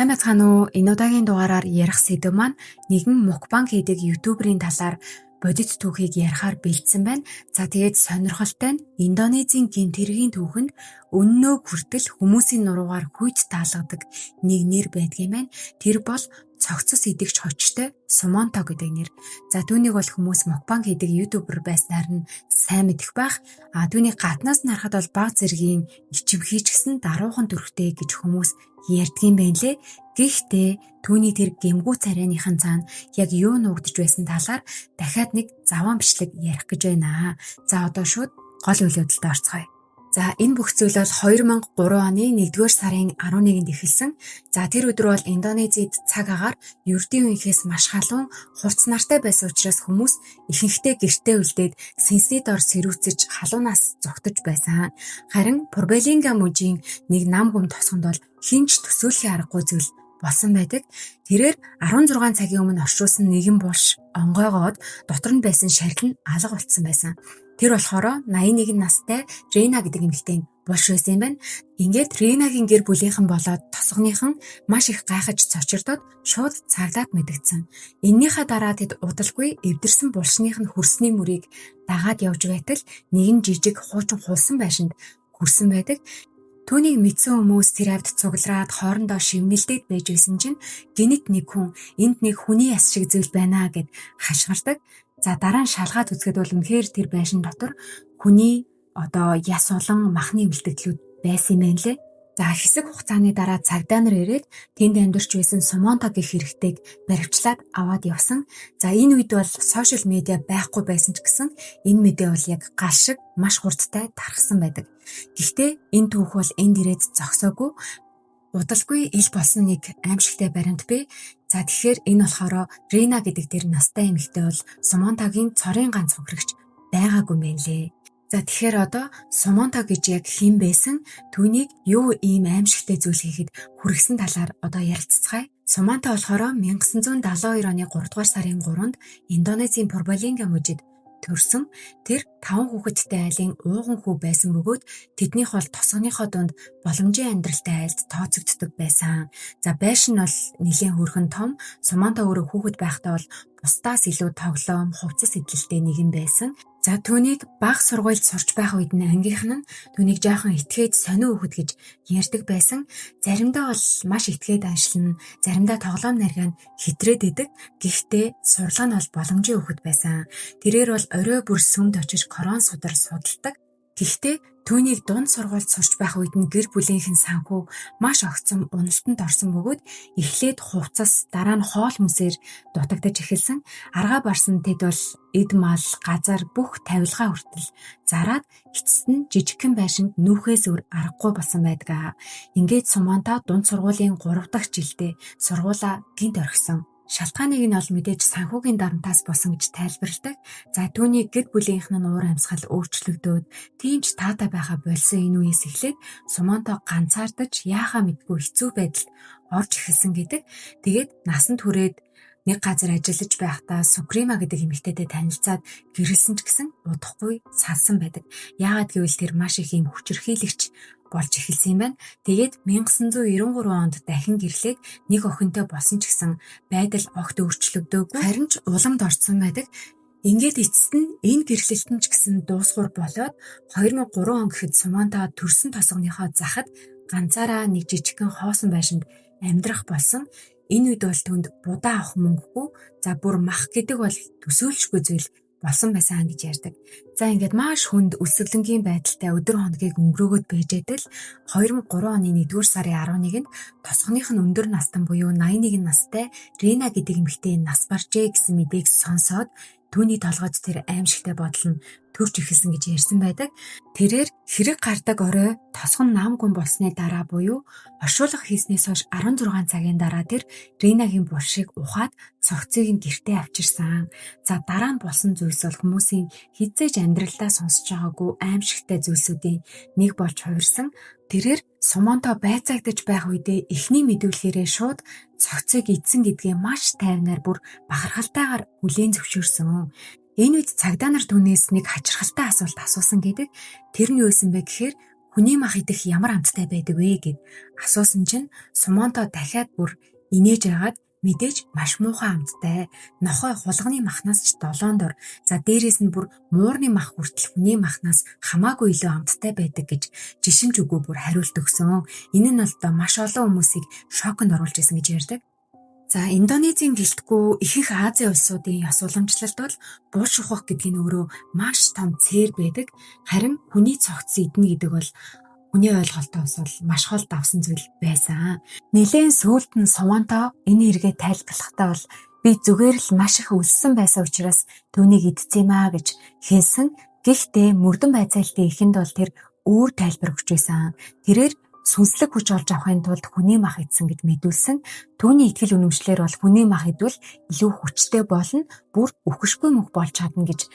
Сайн бацгаана уу? Энэ удаагийн дугаараар ярих сэдэв маань нэгэн мукбанг хийдэг ютуберийн талаар бодит түүхийг ярихаар бэлдсэн байна. За тэгээд сонирхолтой нь Индонезийн гинт хэргийн түүхэнд өннөө хүртэл хүмүүсийн нуруугаар хүйт таалгадаг нэг нэр байдгийм байна. Тэр бол цогцос идэгч хочтой Сумонто гэдэг нэр. За түүнийг бол хүмүүс мукбанг хийдэг ютубер байснаар нь сайн мэдэх байх. Түүнийг гаднаас нь харахад бол бага зэргийн ичимхий ч гэсэн даруухан төрхтэй гэж хүмүүс ярьдгийн байна лээ. Гэхдээ түүний тэр гэмгүү царайныхан цаана яг юу нуугдж байсан талаар дахиад нэг заван бичлэг ярих гэж байна. За одоо шууд гол үйл явдалд орцгоё. За энэ бүх зүйл бол 2003 оны 1-р сарын 11-нд эхэлсэн. За тэр өдөр бол Индонезид цаг агаар ердийн үеийнхээс маш халуун хурц нартай байсан учраас хүмүүс ихэнхдээ гэртээ үлдээд сэнсний дор сэрүүцэж халуунаас зугтаж байсан. Харин Пурбалинга мужийн нэг нам гүм тосгонд бол хинч төсөөлхийн аргагүй зүйл болсон байдаг. Тэрээр 16 цагийн өмнө оршуулсан нэгэн булш онгойгоод дотор нь байсан шарил нь алга болцсон байсан. Тэр болохоор 81 настай Рена гэдэг эмэгтэй булш байсан юм байна. Ингээд Ренагийн гэр бүлийнхэн болоод тосгоныхан маш их гайхаж цочирдоод шууд цагдаад мэдгдсэн. Эннийхээ дараа тэд удалгүй эвдэрсэн булшных нь хөрсний мөрийг дагаад явж байтал нэгэн жижиг хуучин хулсан байшинд хүрсэн байдаг. Түүнийг мэдсэн хүмүүс тэр авд цуглараад хоорондоо шивнэлдээд байж байсан чинь гинэт нэг хүн энд нэг хүний яс шиг зүйл байна гэд хашгирдаг. За дараа нь шалгаад үзэхэд бол үнэхээр тэр байшин дотор хүний яс улан махны үлдэгдлүүд байсан юм байна лээ. За хэсэг хугацааны дараа цагдаа нар ирээд тэнд амьдарч байсан Сумонто гэх хэрэгтэйг баривчлаад аваад явсан. За энэ үед бол сошиал медиа байхгүй байсан ч гэсэн энэ мэдээ бол яг гал шиг маш хурдтай тархсан байдаг. Гэхдээ энэ түүх бол энд ирээд зогсоогүй. Удалгүй ил болсон нэг аимшигтай баримт бий. За тэгэхээр энэ болохоор Рена гэдэг тэр настай эмэгтэй бол Сумонтогийн цорын ганц хөхрөгч байгаагүй юм байна лээ. За тэгэхээр одоо Сумонто гэж яг хэн байсан, түүнийг юу ийм аимшигтай зүйл хийхэд хүргэсэн талаар одоо ярилццгаая. Сумонто болохоор 1972 оны 3 дугаар сарын 3-нд Индонезийн Пурбалинга мужид төрсөн. Тэр 5 хүүхэдтэй айлын ууган хүү байсан бөгөөд тэднийх бол тосгоныхоо дунд боломжийн амьдралтай айлд тооцогддог байсан. За байшин бол нэлээд хөрхөн том. Сумонто өөрөө хүүхэд байхдаа бол бусдаас илүү тоглоом, хувцас идэлтэй нэгэн байсан. За түүнийг бага сургуульд сурч байх үед нь ангийнхан нь түүнийг жаахан итгээд сонио хүүхэд гэж ярьдаг байсан. Заримдаа бол маш итгээд аншлан, заримдаа тоглоом нарийн хитрээд идэг. Гэхдээ сурлага нь бол боломжийн хүүхэд байсан. Тэрээр бол орой бүр сүмд очиж корон судар судалдаг. Гэхдээ түүнийг дунд сургуульд сурч байх үед нь гэр бүлийнхэн санхүү маш огцом уналтанд орсон бөгөөд эхлээд хувцас, дараа нь хоол хүнсээр дутагдаж эхэлсэн. Аргаа барсан тэд бол эд мал, газар бүх тавилгаа хүртэл зараад эцэст нь жижигхэн байшинд нүүхээс өөр аргагүй болсон байдаг. Ингээд Сумонто дунд сургуулийн 3 дахь жилдээ сургуулаа гинт орхисон. Шалтгааныг нь ол мэдээж санхүүгийн дарамтаас болсон гэж тайлбарладаг. За түүний гэр бүлийнхэн нь уур амьсгал өөрчлөгдөөд тиймч таатай байха болсон энэ үеэс эхлээд Сумонто ганцаардаж яахаа мэдгүй хэцүү байдалд орж эхэлсэн гэдэг. Тэгээд насанд хүрээд нэг газар ажиллаж байхдаа Сукрима гэдэг эмэгтэйтэй танилцаад гэрэлсэн ч гэсэн удахгүй салсан байдаг. Яагаад гэвэл тэр маш их юм хүчирхийлэгч болж эхэлсэн юм байна. Тэгээд 1993 онд дахин гэрлээд нэг охинтой болсон ч гэсэн байдал огт өөрчлөгдөөгүй. Харин ч уламд орсон байдаг. Ингээд эцэст нь энэ гэрлэлтэн ч гэсэн дуусгуур болоод 2003 он гэхэд Сумонто төрсөн тосгоныхоо захад ганцаараа нэг жижигхэн хоосон байшинд амьдрах болсон. Энэ үед бол түнд будаа авах мөнгөгүй, за бүр мах гэдэг бол төсөөлшгүй зүйл болсон байсан гэж ярьдаг. За ингээд маш хүнд өсвөлөнгийн байдалтай өдөр хоногийг өнгөрөөгөөд байжээдэл 2003 оны 1-р сарын 11-нд тосгоных нь өндөр настан буюу 81 настай Рена гэдэг эмэгтэй нас баржээ гэсэн мэдээг сонсоод түүний толгойд тэр аимшигтай бодол нь төрж эхэлсэн гэж ярьсан байдаг. Тэрээр хэрэг гардаг орой тосгон нам гүн болсны дараа буюу оршуулга хийснээс хойш 16 цагийн дараа тэр Ренагийн булшийг ухаад цогцыг нь гэртээ авчирсан. За дараа нь болсон зүйлс бол хүмүүсийн хизээж амьдралдаа сонсож байгаагүй аимшигтай зүйлсүүдийн нэг болж хувирсан. Тэрээр Сумонто байцаагдаж байх үедээ эхний мэдүүлгээрээ шууд цогцыг идсэн гэдгээ маш тайвнаар бүр бахархалтайгаар хүлээн зөвшөөрсөн. Энэ үед цагдаа нар түүнээс нэг хачирхалтай асуулт асуусан гэдэг. Тэр нь юу байсан бэ гэхээр Хүний мах идэх ямар амттай байдаг вэ гэд асуусан чинь Сумонто дахиад бүр инээж агаад мэдээж маш муухай амттай. Нохой хулганы махнаас ч 7 дор. За дээрээс нь бүр муурны мах хүртэл хүний махнаас хамаагүй илүү амттай байдаг гэж жишимж үгүй бүр хариулт өгсөн. Энэ нь бол маш олон хүмүүсийг шоконд оруулж исэн гэж ярьдаг. За Индонезийн гэлтгүй ихэнх Азийн улсуудын ёс уламжлалт бол буу шухах гэдэг нь өөрөө маш том цээр байдаг. Харин хүний цогц идэнэ гэдэг бол хүний ойлголтоос бол маш хол давсан зүйл байсан. Нилээн сүүлд нь Сумонто энэ хэрэгээ тайлбарлахдаа бол би зүгээр л маш их өлссөн байсан учраас түүнийг идсэн юм аа гэж хэлсэн. Гэхдээ мөрдөн байцаалтын эхэнд бол тэр өөр тайлбар өгч байсан. Тэрээр сүнслэг хүч олж авахын тулд хүний мах идсэн гэд мэдүүлсэн. Түүний итгэл үнэмшлэр бол хүний мах идвэл илүү хүчтэй болно, бүр үхшгүй мөх болж чадна гэж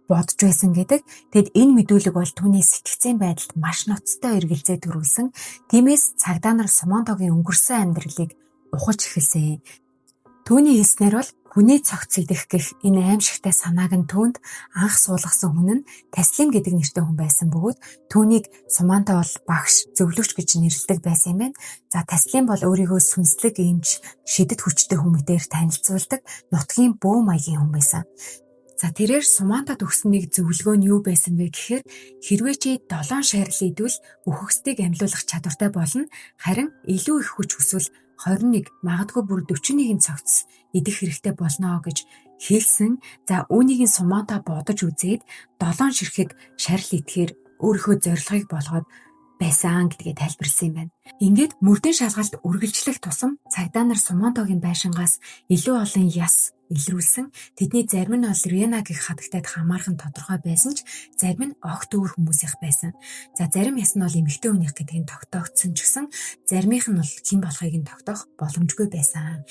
бодж байсан гэдэг. Тэгэд энэ мэдүүлэг бол түүний сэтгцийн байдалд маш ноцтой эргэлзээ төрүүлсэн. Тиймээс цагдаа нар Сумонтогийн өнгөрсөн амьдралыг ухаж эхэлсэн. Түүний хэлснээр бол хүний цогц идэх гэх энэ аимшигтай санааг нь түүнд анх суулгасан хүн нь Таслим гэдэг нэртэй хүн байсан бөгөөд түүнийг Сумонто бол багш, зөвлөгч гэж нэрлэдэг байсан юм байна. За Таслим бол өөрийгөө сүнслэг эмч, шидэт хүчтэй хүмүүстээр танилцуулдаг нутгийн бөө маягийн хүн байсан. За тэрээр Сумонтод өгсөн нэг зөвлөгөө нь юу байсан бэ гэхээр хэрвээ чи 7 шарил идвэл үхэгсдийг амьлуулах чадвартай болно. Харин илүү их хүч хүсвэл 21 магадгүй бүр 41-ийн цогц идэх хэрэгтэй болно гэж хэлсэн. За үүнийг Сумонто бодож үзээд 7 ширхэг шарил идэхээр өөрийнхөө зорилгыг болгоод байсан гэдгээ тайлбарласан юм байна. Ингээд мөрдөн шалгалт үргэлжлэх тусам цагдаа нар Сумонтогийн байшингаас илүү олон яс илрүүлсэн. Тэдний зарим нь бол Рена гэх хатагтайд хамаархан тодорхой байсан ч зарим нь огт өөр хүмүүсийнх байсан. За зарим яс нь бол эмэгтэй хүнийх гэдгийг тогтоогдсон ч гэсэн заримийнх нь бол хэн болохыг нь тогтоох боломжгүй байсан.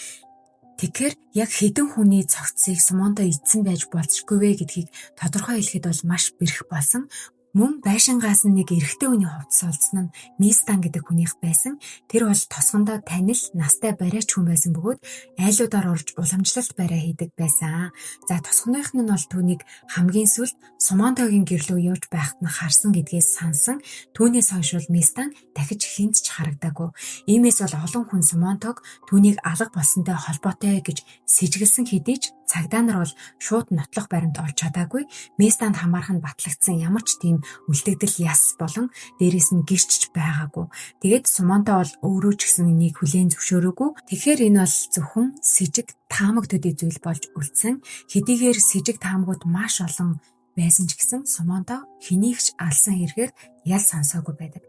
Тэгэхээр яг хэдэн хүний цогцыг Сумонто эзэн байж болзошгүй вэ гэдгийг тодорхой хэлэхэд бол маш бэрх болсон. Мөн байшингаас нэг эрэгтэй хүний хувцас олдсон нь Мистан гэдэг хүнийх байсан. Тэр бол тосгондоо танил, настай бариач хүн байсан бөгөөд айлуудаар орж уламжлалт бариа хийдэг байсан. За тосгоных нь бол түүнийг хамгийн сүүлд Сумонтогийн гэрлөө явж байхад нь харсан гэдгээс сансан. Түүнээс хойш бол Мистан дахиж хинт ч харагдаагүй. Иймээс бол олон хүн Сумонтог түүнийг алга болсонтой холбоотой гэж сэжиглсэн хэдий ч цагдаа нар бол шууд нотлох баримт олж чадаагүй. Мистанд хамаархан батлагдсан ямар ч тийм үлдэгдэл яс болон дээрээс нь гэрчж байгаагүй. Тэгээд Сумонто бол өөрөө ч гэсэн энийг хүлээн зөвшөөрөөгүй. Тэгэхээр энэ бол зөвхөн сэжиг таамаг төдий зүйл болж үлдсэн. Хэдийгээр сэжиг таамагуд маш олон байсан ч гэсэн Сумонто хэнийгч алсан хэрэгээр ял сонсоогүй байдаг.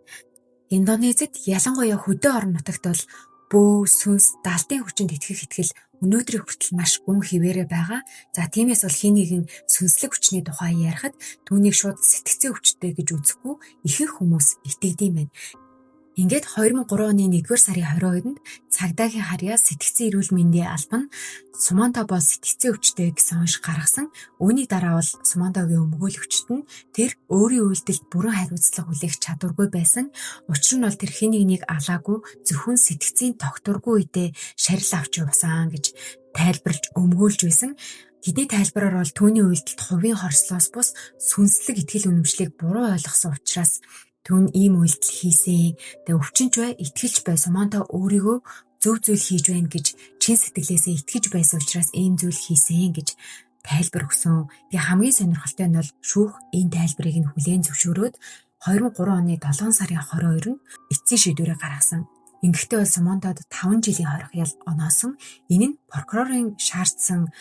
Индонезид ялангуяа хөдөө орон нутагт бол бөө, сүнс, даалтын хүчинд итгэх итгэл өнөөдрийн хүртэл маш гүн хിവэрэ байгаа. За тиймээс бол хин нэгэн сүнслэг хүчний тухай ярихад түүнийг шууд сэтгцэн хүчтэй гэж үзэхгүй ихэнх хүмүүс итгэдэм байна. Ингээд 2003 оны 1-р сарын 22-нд цагдаагийн харьяа сэтгцэн эрүүл мэндийн албан Сумонто бол сэтгцэн өвчтэй гэсэн уншиг гаргасан. Үүний дараа бол Сумонтогийн өмгөөлөгчд нь тэр өөрийн үйлдэлд бүрэн хариуцлага хүлээх чадваргүй байсан. Учир нь бол тэр хэн нэгнийг алаагүй зөвхөн сэтгцийн тогтворгүй үедээ шарил авч явсан гэж тайлбарлаж өмгөөлж байсан. Тэдний тайлбараар бол түүний үйлдэлд хувийн хорслоос бус сүнслэг итгэл үнэмшлийг буруу ойлгосон учраас түүн ийм үйлдэл хийсэн. Тэгээ өвчнөж бай, итгэлж бай, Сумонто өөрийгөө зөв зүйл хийж байна гэж чин сэтгэлээсээ итгэж байсан учраас ийм зүйл хийсэн гэж тайлбар өгсөн. Тэгээ хамгийн сонирхолтой нь бол шүүх энэ тайлбарыг нь хүлээн зөвшөөрөөд 2003 оны 7 сарын 22-нд эцсийн шийдвэрээ гаргасан. Ингэхдээ бол Сумонтод 5 жилийн хорих ял оноосон. Энэ нь прокурорын шаардсан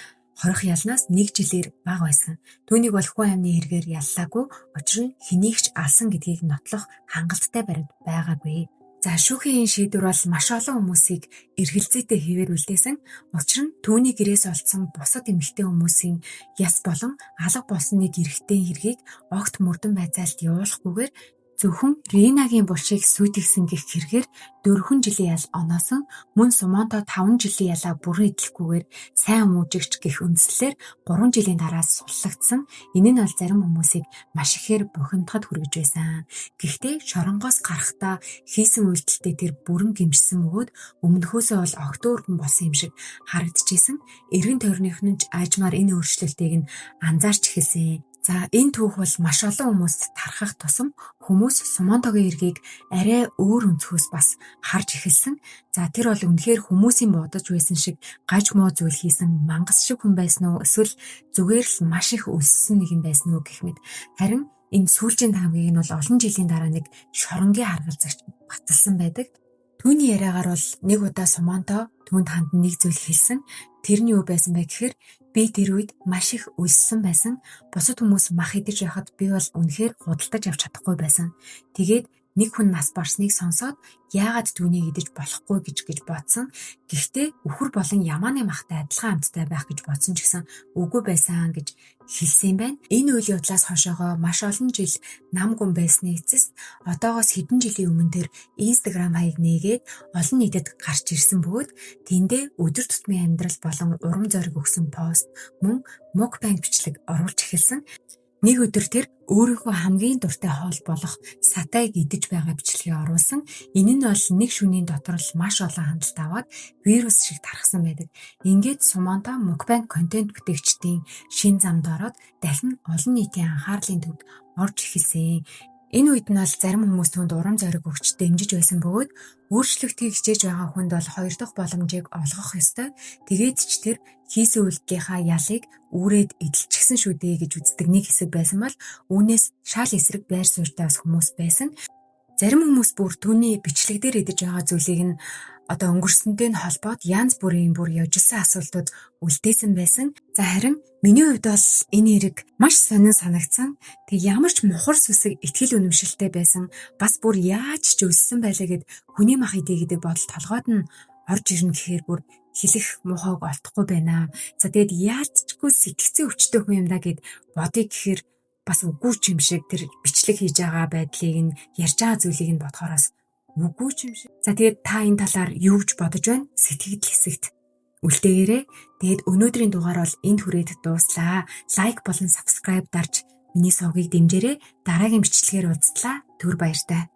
хорих ялнаас 1 жилээр бага байсан. Түүнийг бол хүн амны хэрэгээр яллаагүй. Учир нь хэнийгч алсан гэдгийг нотлох хангалттай баримт байгаагүй. За шүүхийн шийдвэр бол маш олон хүмүүсийг эргэлзээтэй хэвээр үлдээсэн. Учир нь түүний гэрээс олдсон бусад эмэгтэй хүмүүсийн яс болон алга болсны гэрэгтэй хэргийг огт мөрдөн байцаалт явуулахгүйгээр зөвхөн Ренагийн булшийг сүйтгэсэн гэх хэрэгээр 4 жилийн ял оноосон. Мөн Сумонто 5 жилийн ялаа бүрэн эдлэхгүйгээр сайн мужигч гэх үндслээр 3 жилийн дараа суллагдсан. Энэ нь бол зарим хүмүүсийг маш ихээр бухимдахад хүргэж байсан. Гэхдээ шоронгоос гарахдаа хийсэн үйлдэлтэй тэр бүрэн гэмшсэн бөгөөд өмнөхөөсөө бол огт өөргөн болсон юм шиг харагдчихсэн. Эргэн тойрных нь ажмаар энэ өөрчлөлтийг нь анзаарч эхэлсэн. За энэ түүх бол маш олон хүмүүст тархах тусам хүмүүс Сумонтогийн эргийг арай өөр өнцгөөс бас харж эхэлсэн. За тэр бол үнэхээр хүмүүсийн бодож байсан шиг гаж муу зүйл хийсэн мангас шиг хүн байсан уу? Эсвэл зүгээр л маш их өлссөн нэг юм байсан уу гэх мэт. Харин энэ сүүлчийн таамгийг нь бол олон жилийн дараа нэг шоронгийн харгалзагч баталсан байдаг. Түүний яриагаар бол нэг удаа Сумонто түүнд хандан нэг зүйл хэлсэн. Тэр нь юу байсан бэ гэхээр би тэр үед маш их өлссөн байсан. Бусад хүмүүс мах идэж байхад би бол үнэхээр худалдаж авч чадахгүй байсан. Тэгээд нэг хүн нас барсныг сонсоод яагаад түүнийг идэж болохгүй гэж бодсон. Гэхдээ үхэр болон ямааны махтай адилхан амьттай байх гэж бодсон ч гэсэн үгүй байсан гэж хэлсэн юм байна. Энэ үйл явдлаас хойшоогоо маш олон жил нам гүн байсны эцэст одоогоос хэдэн жилийн өмнө тэр Instagram хаяг нээгээд олон нийтэд гарч ирсэн бөгөөд тэндээ өдөр тутмын амьдрал болон урам зориг өгсөн пост мөн мукбанг бичлэг оруулж эхэлсэн. Нэг өдөр тэр өөрийнхөө хамгийн дуртай хоол болох сатайг идэж байгаа бичлэгийг оруулсан. Энэ нь бол нэг шөнийн дотор л маш олон хандлт аваад вирус шиг тархсан байдаг. Ингээд Сумонто мукбанг контент бүтээгчдийн шин замд ороод дахин олон нийтийн анхаарлын төвд орж эхэлсэн. Энэ үед нь бол зарим хүмүүс түүнд урам зориг өгч дэмжиж байсан бөгөөд өөрчлөлтийг хичээж байгаа хүнд бол хоёр дахь боломжийг олгох ёстой. Тэгээд ч тэр хийсэн үйлдэлийнхаа ялыг үүрээд эдэлчихсэн шүү дээ гэж үздэг нэг хэсэг байсан бол үүнээс шал эсрэг байр суурьтай бас хүмүүс байсан. Зарим хүмүүс бүр түүний бичлэг дээр идэж байгаа зүйлийг нь өнгөрсөнтэй нь холбоод янз бүрийн явжилсан асуултууд үлдээсэн байсан. За харин миний хувьд бол энэ хэрэг маш сонин санагдсан. Тэг ямар ч мухар сүсэг итгэл үнэмшилтэй байсан. Бас бүр яаж ч өлссөн байлаа гэд хүний мах идэ гэдэг бодол толгойд нь орж ирнэ гэхээр бүр хэлэх мухаг олдохгүй байна. За тэгэд яалтчгүй сэтгцэн өвчтөй хүн юм да гэд бодъё гэхээр бас үгүй ч юм шиг тэр бичлэг хийж байгаа байдлыг нь ярьж байгаа зүйлийг нь бодохоороос үгүй ч юм шиг. За тэгээд та энэ талаар юу гэж бодож байна? Сэтгэл хэсэгт үлдээгээрэй. Тэгээд өнөөдрийн дугаар бол энд хүрээд дууслаа. Лайк болон subscribe дарж миний сувгийг дэмжээрэй. Дараагийн бичлэгээр уулзлаа. Түр баяртай.